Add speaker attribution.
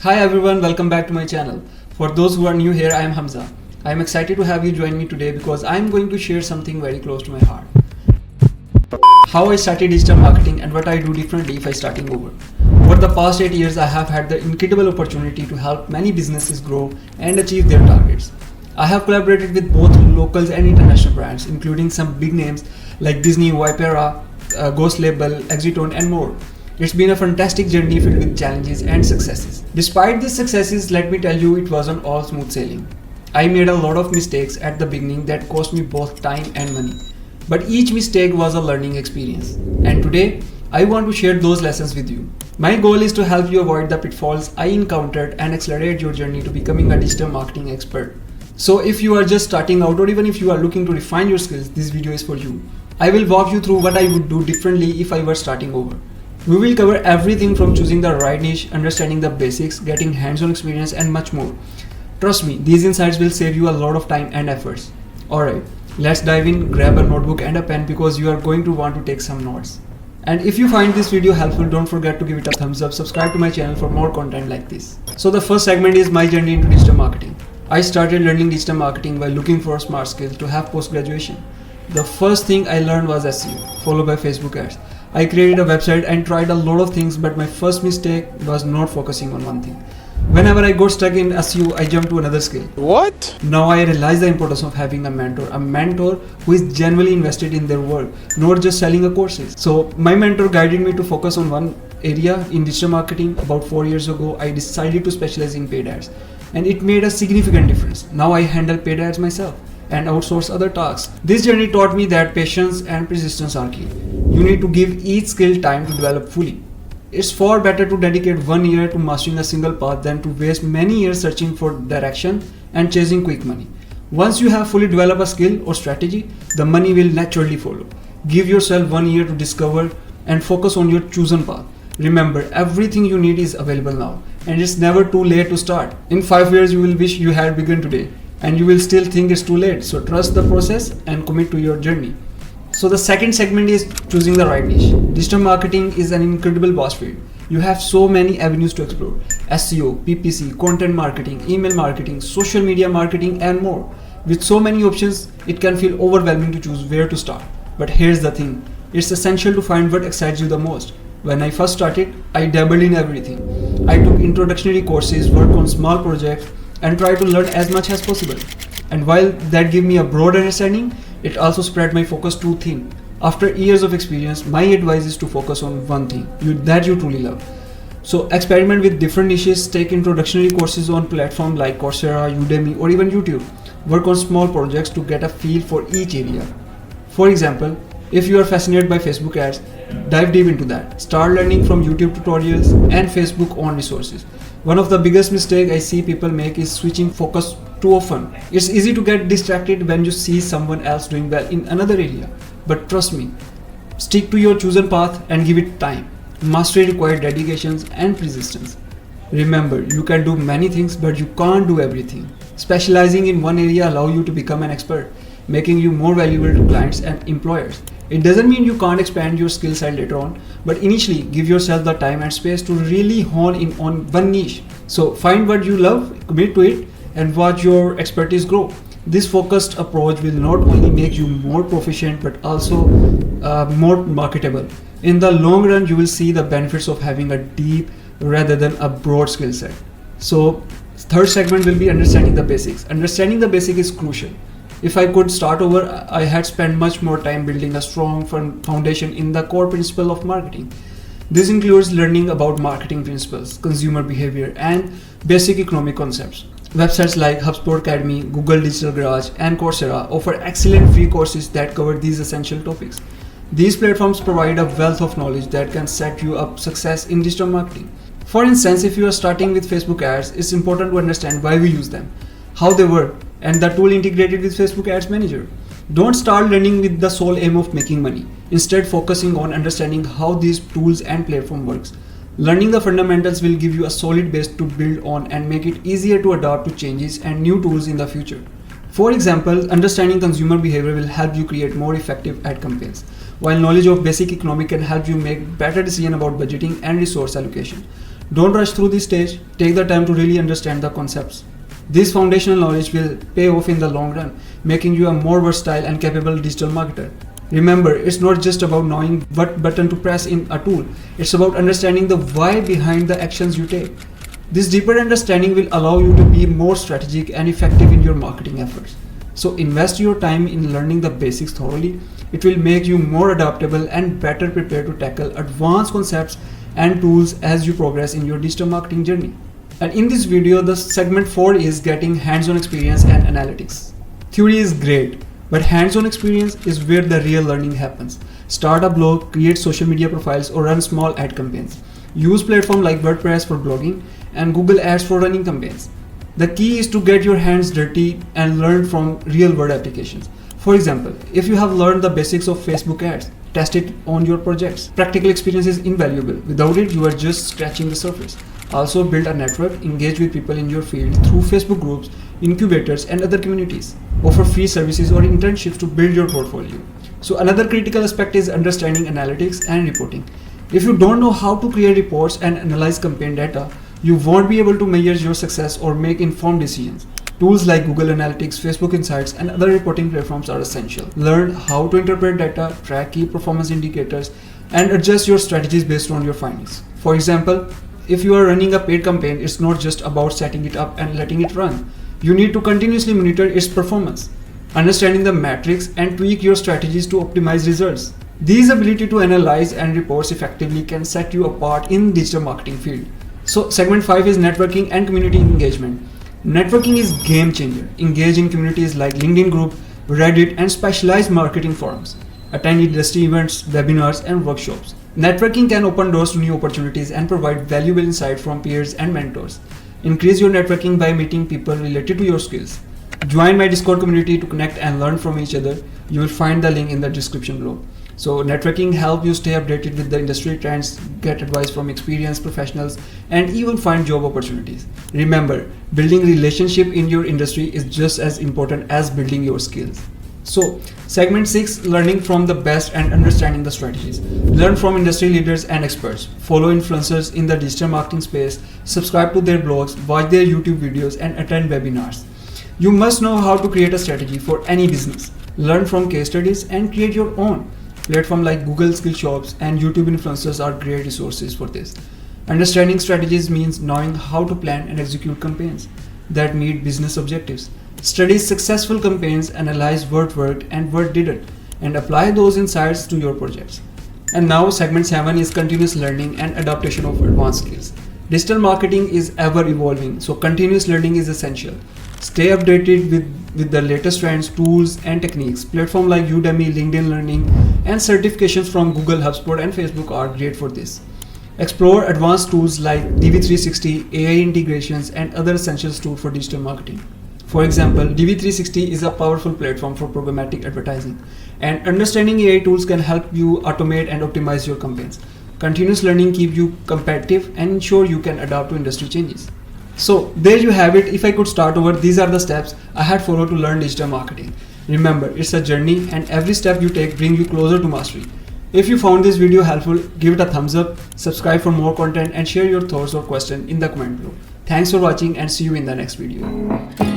Speaker 1: Hi everyone, welcome back to my channel. For those who are new here, I am Hamza. I am excited to have you join me today because I am going to share something very close to my heart. How I started digital marketing and what I do differently if I starting over. Over the past 8 years, I have had the incredible opportunity to help many businesses grow and achieve their targets. I have collaborated with both locals and international brands, including some big names like Disney, Vipera, Ghost Label, Exitone and more. It's been a fantastic journey filled with challenges and successes. Despite these successes, let me tell you, it wasn't all smooth sailing. I made a lot of mistakes at the beginning that cost me both time and money. But each mistake was a learning experience. And today, I want to share those lessons with you. My goal is to help you avoid the pitfalls I encountered and accelerate your journey to becoming a digital marketing expert. So if you are just starting out or even if you are looking to refine your skills, this video is for you. I will walk you through what I would do differently if I were starting over. We will cover everything from choosing the right niche, understanding the basics, getting hands-on experience and much more. Trust me, these insights will save you a lot of time and efforts. Alright, let's dive in, grab a notebook and a pen because you are going to want to take some notes. And if you find this video helpful, don't forget to give it a thumbs up, subscribe to my channel for more content like this. So the first segment is my journey into digital marketing. I started learning digital marketing while looking for smart skills to have post-graduation. The first thing I learned was SEO, followed by Facebook ads. I created a website and tried a lot of things, but my first mistake was not focusing on one thing. Whenever I got stuck in SEO, I jumped to another skill.
Speaker 2: What?
Speaker 1: Now I realize the importance of having a mentor who is genuinely invested in their work, not just selling a courses. So my mentor guided me to focus on one area in digital marketing. About 4 years ago, I decided to specialize in paid ads, and it made a significant difference. Now I handle paid ads myself and outsource other tasks. This journey taught me that patience and persistence are key. You need to give each skill time to develop fully. It's far better to dedicate 1 year to mastering a single path than to waste many years searching for direction and chasing quick money. Once you have fully developed a skill or strategy, the money will naturally follow. Give yourself 1 year to discover and focus on your chosen path. Remember, everything you need is available now, and it's never too late to start. In 5 years, you will wish you had begun today, and you will still think it's too late. So trust the process and commit to your journey. So the second segment is choosing the right niche. Digital marketing is an incredible vast field. You have so many avenues to explore: SEO, PPC, content marketing, email marketing, social media marketing and more. With so many options, it can feel overwhelming to choose where to start. But here's the thing, it's essential to find what excites you the most. When I first started, I dabbled in everything. I took introductory courses, worked on small projects and tried to learn as much as possible. And while that gave me a broad understanding, it also spread my focus too thin. After years of experience, my advice is to focus on one thing that you truly love. So experiment with different niches, take introductory courses on platforms like Coursera, Udemy or even YouTube. Work on small projects to get a feel for each area. For example, if you are fascinated by Facebook ads, dive deep into that. Start learning from YouTube tutorials and Facebook owned resources. One of the biggest mistakes I see people make is switching focus too often. It's easy to get distracted when you see someone else doing well in another area. But trust me, stick to your chosen path and give it time. Mastery requires dedications and persistence. Remember, you can do many things, but you can't do everything. Specializing in one area allows you to become an expert, making you more valuable to clients and employers. It doesn't mean you can't expand your skill set later on, but initially give yourself the time and space to really hone in on one niche. So find what you love, commit to it, and watch your expertise grow. This focused approach will not only make you more proficient, but also more marketable. In the long run, you will see the benefits of having a deep rather than a broad skill set. So third segment will be understanding the basics. Understanding the basic is crucial. If I could start over, I had spent much more time building a strong foundation in the core principle of marketing. This includes learning about marketing principles, consumer behavior, and basic economic concepts. Websites like HubSpot Academy, Google Digital Garage, and Coursera offer excellent free courses that cover these essential topics. These platforms provide a wealth of knowledge that can set you up success in digital marketing. For instance, if you are starting with Facebook ads, it's important to understand why we use them, how they work, and the tool integrated with Facebook Ads Manager. Don't start learning with the sole aim of making money. Instead, focusing on understanding how these tools and platform works. Learning the fundamentals will give you a solid base to build on and make it easier to adapt to changes and new tools in the future. For example, understanding consumer behavior will help you create more effective ad campaigns, while knowledge of basic economics can help you make better decisions about budgeting and resource allocation. Don't rush through this stage, take the time to really understand the concepts. This foundational knowledge will pay off in the long run, making you a more versatile and capable digital marketer. Remember, it's not just about knowing what button to press in a tool, it's about understanding the why behind the actions you take. This deeper understanding will allow you to be more strategic and effective in your marketing efforts. So invest your time in learning the basics thoroughly. It will make you more adaptable and better prepared to tackle advanced concepts and tools as you progress in your digital marketing journey. And in this video, the segment 4 is getting hands-on experience and analytics. Theory is great, but hands-on experience is where the real learning happens. Start a blog, create social media profiles, or run small ad campaigns. Use platforms like WordPress for blogging and Google Ads for running campaigns. The key is to get your hands dirty and learn from real-world applications. For example, if you have learned the basics of Facebook ads, test it on your projects. Practical experience is invaluable. Without it, you are just scratching the surface. Also, build a network, engage with people in your field through Facebook groups, incubators, and other communities. Offer free services or internships to build your portfolio. So another critical aspect is understanding analytics and reporting. If you don't know how to create reports and analyze campaign data, you won't be able to measure your success or make informed decisions. Tools like Google Analytics, Facebook Insights, and other reporting platforms are essential. Learn how to interpret data, track key performance indicators, and adjust your strategies based on your findings. For example, if you are running a paid campaign, it's not just about setting it up and letting it run. You need to continuously monitor its performance, understanding the metrics, and tweak your strategies to optimize results. These ability to analyze and report effectively can set you apart in digital marketing field. So segment 5 is networking and community engagement. Networking is game changer. Engage in communities like LinkedIn group, Reddit, and specialized marketing forums. Attend industry events, webinars, and workshops. Networking can open doors to new opportunities and provide valuable insight from peers and mentors. Increase your networking by meeting people related to your skills. Join my Discord community to connect and learn from each other. You will find the link in the description below. So networking helps you stay updated with the industry trends, get advice from experienced professionals, and even find job opportunities. Remember, building relationship in your industry is just as important as building your skills. So segment 6, learning from the best and understanding the strategies. Learn from industry leaders and experts. Follow influencers in the digital marketing space, subscribe to their blogs, watch their YouTube videos, and attend webinars. You must know how to create a strategy for any business. Learn from case studies and create your own. Platforms like Google Skill Shops and YouTube influencers are great resources for this. Understanding strategies means knowing how to plan and execute campaigns that meet business objectives. Study successful campaigns, analyze what worked and what didn't, and apply those insights to your projects. And now segment 7 is continuous learning and adaptation of advanced skills. Digital marketing is ever evolving, so continuous learning is essential. Stay updated with the latest trends, tools, and techniques. Platforms like Udemy, LinkedIn Learning, and certifications from Google, HubSpot, and Facebook are great for this. Explore advanced tools like DV360, AI integrations, and other essentials tools for digital marketing. For example, DV360 is a powerful platform for programmatic advertising, and understanding AI tools can help you automate and optimize your campaigns. Continuous learning keeps you competitive and ensure you can adapt to industry changes. So there you have it. If I could start over, these are the steps I had followed to learn digital marketing. Remember, it's a journey and every step you take brings you closer to mastery. If you found this video helpful, give it a thumbs up, subscribe for more content, and share your thoughts or questions in the comment below. Thanks for watching and see you in the next video.